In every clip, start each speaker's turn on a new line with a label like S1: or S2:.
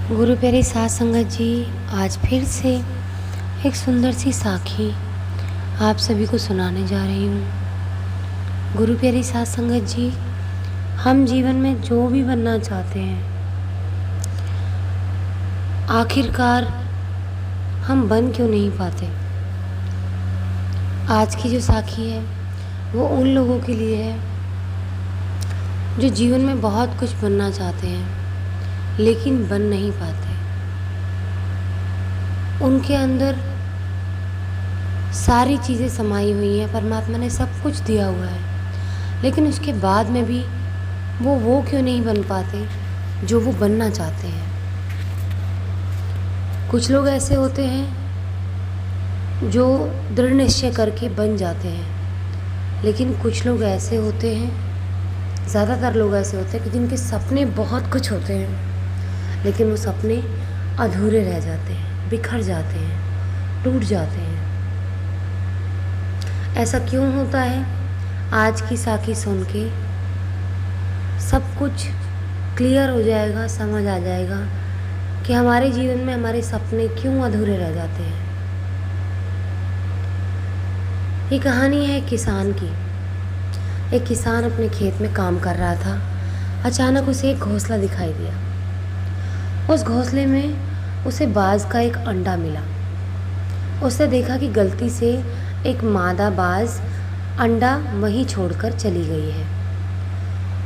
S1: गुरु प्यारी साध संगत जी, आज फिर से एक सुंदर सी साखी आप सभी को सुनाने जा रही हूँ। गुरु प्यारी साध संगत जी, हम जीवन में जो भी बनना चाहते हैं, आखिरकार हम बन क्यों नहीं पाते। आज की जो साखी है वो उन लोगों के लिए है जो जीवन में बहुत कुछ बनना चाहते हैं लेकिन बन नहीं पाते। उनके अंदर सारी चीज़ें समाई हुई हैं, परमात्मा ने सब कुछ दिया हुआ है, लेकिन उसके बाद में भी वो क्यों नहीं बन पाते जो वो बनना चाहते हैं। कुछ लोग ऐसे होते हैं जो दृढ़ निश्चय करके बन जाते हैं, लेकिन कुछ लोग ऐसे होते हैं, ज़्यादातर लोग ऐसे होते हैं कि जिनके सपने बहुत कुछ होते हैं लेकिन वो सपने अधूरे रह जाते हैं, बिखर जाते हैं, टूट जाते हैं। ऐसा क्यों होता है? आज की साखी सुन के सब कुछ क्लियर हो जाएगा, समझ आ जाएगा कि हमारे जीवन में हमारे सपने क्यों अधूरे रह जाते हैं। ये कहानी है किसान की। एक किसान अपने खेत में काम कर रहा था। अचानक उसे एक घोंसला दिखाई दिया। उस घोंसले में उसे बाज का एक अंडा मिला। उसने देखा कि गलती से एक मादा बाज अंडा वहीं छोड़कर चली गई है।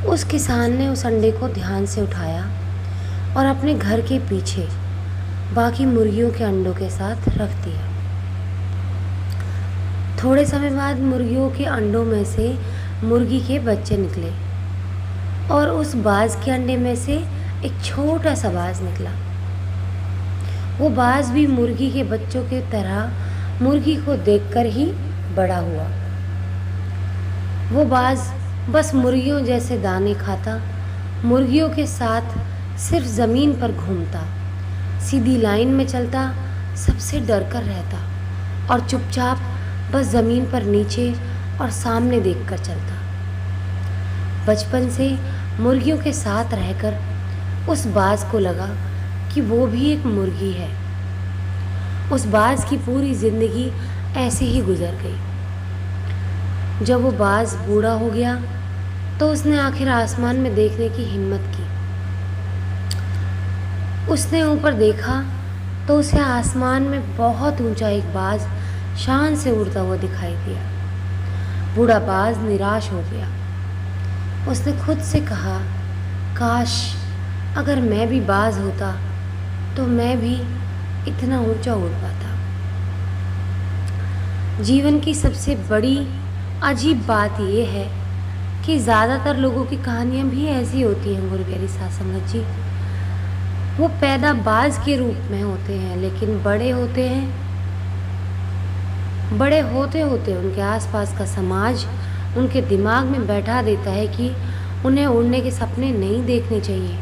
S1: उस किसान ने उस अंडे को ध्यान से उठाया और अपने घर के पीछे बाकी मुर्गियों के अंडों के साथ रख दिया। थोड़े समय बाद मुर्गियों के अंडों में से मुर्गी के बच्चे निकले और उस बाज के अंडे में से एक छोटा सा बाज निकला। वो बाज भी मुर्गी के बच्चों की तरह मुर्गी को देखकर ही बड़ा हुआ। वो बाज बस मुर्गियों जैसे दाने खाता, मुर्गियों के साथ सिर्फ ज़मीन पर घूमता, सीधी लाइन में चलता, सबसे डर कर रहता और चुपचाप बस ज़मीन पर नीचे और सामने देखकर चलता। बचपन से मुर्गियों के साथ रहकर उस बाज को लगा कि वो भी एक मुर्गी है। उस बाज की पूरी ज़िंदगी ऐसे ही गुजर गई। जब वो बाज बूढ़ा हो गया तो उसने आखिर आसमान में देखने की हिम्मत की। उसने ऊपर देखा तो उसे आसमान में बहुत ऊंचा एक बाज शान से उड़ता हुआ दिखाई दिया। बूढ़ा बाज निराश हो गया। उसने खुद से कहा, काश अगर मैं भी बाज होता तो मैं भी इतना ऊंचा उड़ पाता। जीवन की सबसे बड़ी अजीब बात यह है कि ज़्यादातर लोगों की कहानियाँ भी ऐसी होती हैं। गुरु प्यारी साध संगत जी, वो पैदा बाज के रूप में होते हैं, लेकिन बड़े होते होते उनके आसपास का समाज उनके दिमाग में बैठा देता है कि उन्हें उड़ने के सपने नहीं देखने चाहिए,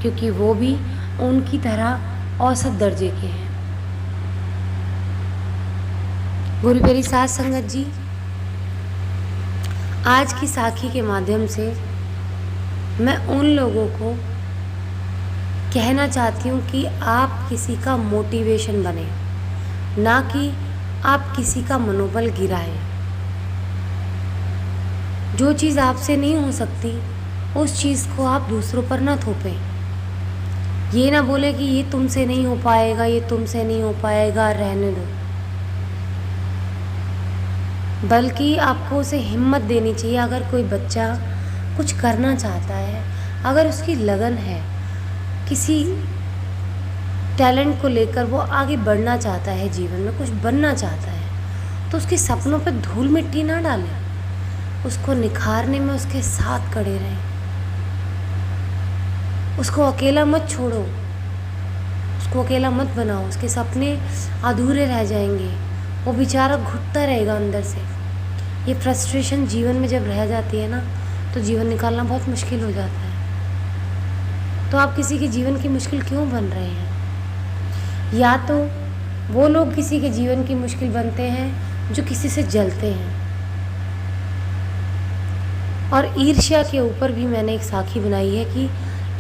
S1: क्योंकि वो भी उनकी तरह औसत दर्जे के हैं। गुरु प्यारी साध संगत जी, आज की साखी के माध्यम से मैं उन लोगों को कहना चाहती हूँ कि आप किसी का मोटिवेशन बने, ना कि आप किसी का मनोबल गिराएं। जो चीज़ आपसे नहीं हो सकती उस चीज़ को आप दूसरों पर ना थोपें। ये ना बोले कि ये तुमसे नहीं हो पाएगा, ये तुमसे नहीं हो पाएगा, रहने दो। बल्कि आपको उसे हिम्मत देनी चाहिए। अगर कोई बच्चा कुछ करना चाहता है, अगर उसकी लगन है, किसी टैलेंट को लेकर वो आगे बढ़ना चाहता है, जीवन में कुछ बनना चाहता है, तो उसके सपनों पर धूल मिट्टी ना डालें। उसको निखारने में उसके साथ खड़े रहें। उसको अकेला मत छोड़ो, उसको अकेला मत बनाओ। उसके सपने अधूरे रह जाएंगे, वो बेचारा घुटता रहेगा अंदर से। ये फ्रस्ट्रेशन जीवन में जब रह जाती है ना, तो जीवन निकालना बहुत मुश्किल हो जाता है। तो आप किसी के जीवन की मुश्किल क्यों बन रहे हैं? या तो वो लोग किसी के जीवन की मुश्किल बनते हैं जो किसी से जलते हैं। और ईर्ष्या के ऊपर भी मैंने एक साखी बनाई है कि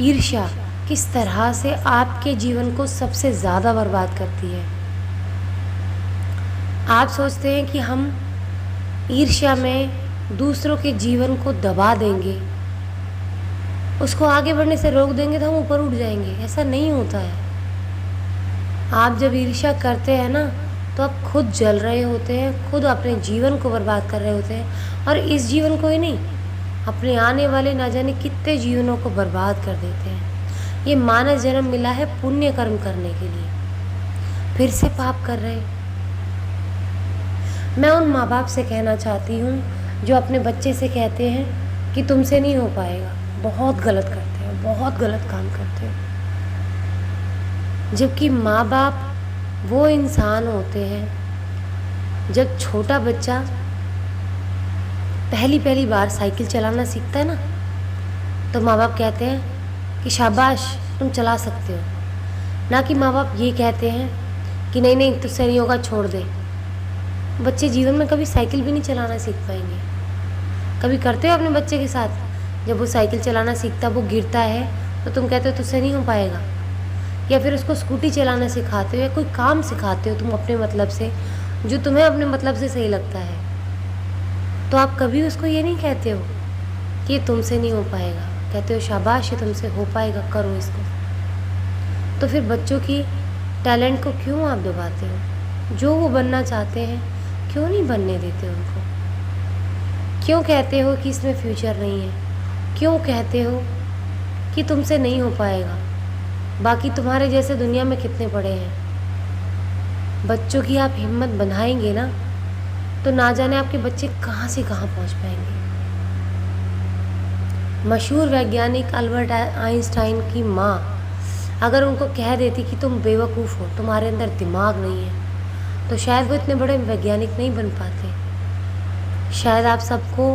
S1: ईर्ष्या किस तरह से आपके जीवन को सबसे ज़्यादा बर्बाद करती है। आप सोचते हैं कि हम ईर्ष्या में दूसरों के जीवन को दबा देंगे, उसको आगे बढ़ने से रोक देंगे तो हम ऊपर उठ जाएंगे। ऐसा नहीं होता है। आप जब ईर्ष्या करते हैं ना, तो आप खुद जल रहे होते हैं, खुद अपने जीवन को बर्बाद कर रहे होते हैं। और इस जीवन को ही नहीं, अपने आने वाले ना जाने कितने जीवनों को बर्बाद कर देते हैं। ये मानव जन्म मिला है पुण्य कर्म करने के लिए, फिर से पाप कर रहे हैं। मैं उन माँ बाप से कहना चाहती हूँ जो अपने बच्चे से कहते हैं कि तुमसे नहीं हो पाएगा, बहुत गलत करते हैं, बहुत गलत काम करते हैं। जबकि माँ बाप वो इंसान होते हैं, जब छोटा बच्चा पहली बार साइकिल चलाना सीखता है ना, तो माँ बाप कहते हैं कि शाबाश तुम चला सकते हो, ना कि माँ बाप ये कहते हैं कि नहीं नहीं तुझसे नहीं होगा, छोड़ दे। बच्चे जीवन में कभी साइकिल भी नहीं चलाना सीख पाएंगे। कभी करते हो अपने बच्चे के साथ, जब वो साइकिल चलाना सीखता, वो गिरता है तो तुम कहते हो तुझसे नहीं हो पाएगा। या फिर उसको स्कूटी चलाना सिखाते हो या कोई काम सिखाते हो तुम अपने मतलब से, जो तुम्हें अपने मतलब से सही लगता है, तो आप कभी उसको ये नहीं कहते हो कि ये तुमसे नहीं हो पाएगा। कहते हो शाबाश ये तुमसे हो पाएगा, करो इसको। तो फिर बच्चों की टैलेंट को क्यों आप दबाते हो? जो वो बनना चाहते हैं क्यों नहीं बनने देते उनको? क्यों कहते हो कि इसमें फ्यूचर नहीं है? क्यों कहते हो कि तुमसे नहीं हो पाएगा? बाकी तुम्हारे जैसे दुनिया में कितने पड़े हैं। बच्चों की आप हिम्मत बनाएंगे ना, तो ना जाने आपके बच्चे कहाँ से कहाँ पहुँच पाएंगे। मशहूर वैज्ञानिक अल्बर्ट आइंस्टाइन की माँ अगर उनको कह देती कि तुम बेवकूफ़ हो, तुम्हारे अंदर दिमाग नहीं है, तो शायद वो इतने बड़े वैज्ञानिक नहीं बन पाते। शायद आप सबको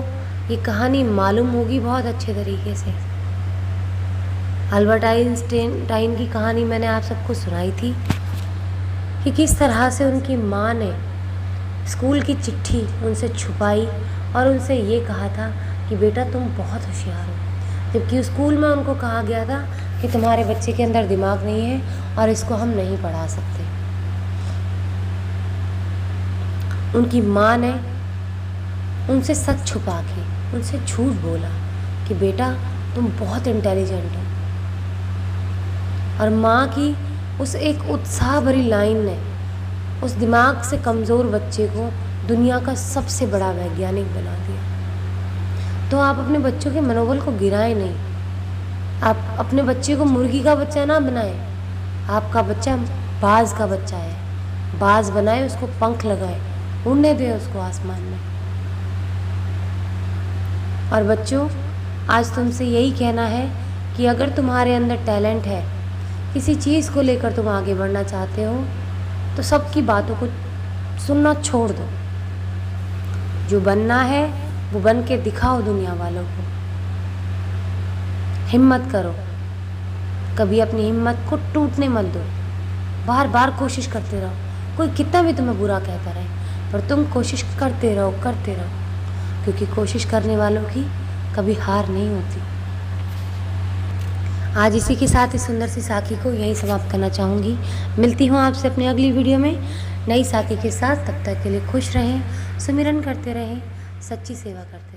S1: ये कहानी मालूम होगी बहुत अच्छे तरीके से। अल्बर्ट आइंस्टाइन की कहानी मैंने आप सबको सुनाई थी कि किस तरह से उनकी माँ ने स्कूल की चिट्ठी उनसे छुपाई और उनसे ये कहा था कि बेटा तुम बहुत होशियार हो, जबकि स्कूल में उनको कहा गया था कि तुम्हारे बच्चे के अंदर दिमाग नहीं है और इसको हम नहीं पढ़ा सकते। उनकी माँ ने उनसे सच छुपा के उनसे झूठ बोला कि बेटा तुम बहुत इंटेलिजेंट हो। और माँ की उस एक उत्साह भरी लाइन ने उस दिमाग से कमज़ोर बच्चे को दुनिया का सबसे बड़ा वैज्ञानिक बना दिया। तो आप अपने बच्चों के मनोबल को गिराएं नहीं। आप अपने बच्चे को मुर्गी का बच्चा ना बनाएं। आपका बच्चा बाज का बच्चा है। बाज बनाए, उसको पंख लगाए, उड़ने दें उसको आसमान में। और बच्चों, आज तुमसे यही कहना है कि अगर तुम्हारे अंदर टैलेंट है, किसी चीज़ को लेकर तुम आगे बढ़ना चाहते हो, तो सबकी बातों को सुनना छोड़ दो। जो बनना है वो बन के दिखाओ दुनिया वालों को। हिम्मत करो, कभी अपनी हिम्मत को टूटने मत दो। बार बार कोशिश करते रहो। कोई कितना भी तुम्हें बुरा कहता रहे, पर तुम कोशिश करते रहो, क्योंकि कोशिश करने वालों की कभी हार नहीं होती। आज इसी के साथ इस सुंदर सी साखी को यही समाप्त करना चाहूँगी। मिलती हूँ आपसे अपनी अगली वीडियो में नई साखी के साथ। तब तक के लिए खुश रहें, सुमिरन करते रहें, सच्ची सेवा करते रहें।